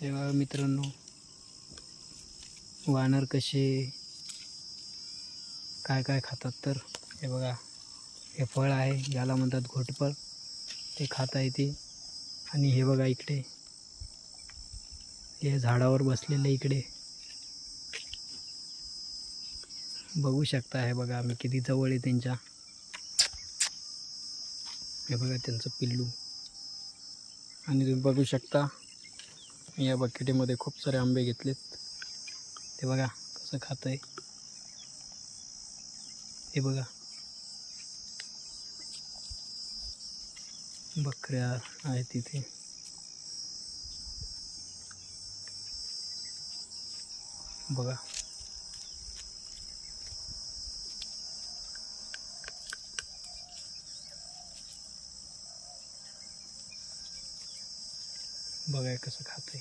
हे बघा मित्रांनो, वानर कसे काय काय खातात. तर हे बघा, हे फळ आहे ज्याला म्हणतात घोटफळ, ते खाता येते. आणि हे बघा इकडे, हे झाडावर बसलेले इकडे बघू शकता. हे बघा आम्ही किती जवळ आहे त्यांच्या. हे बघा त्यांचं पिल्लू. आणि तुम्ही बघू शकता, या बकेटीमध्ये खूप सारे आंबे घेतलेत. ते बघा कसं खातंय. हे बघा बकऱ्या आहेत तिथे. बघा बघा कसं खातंय.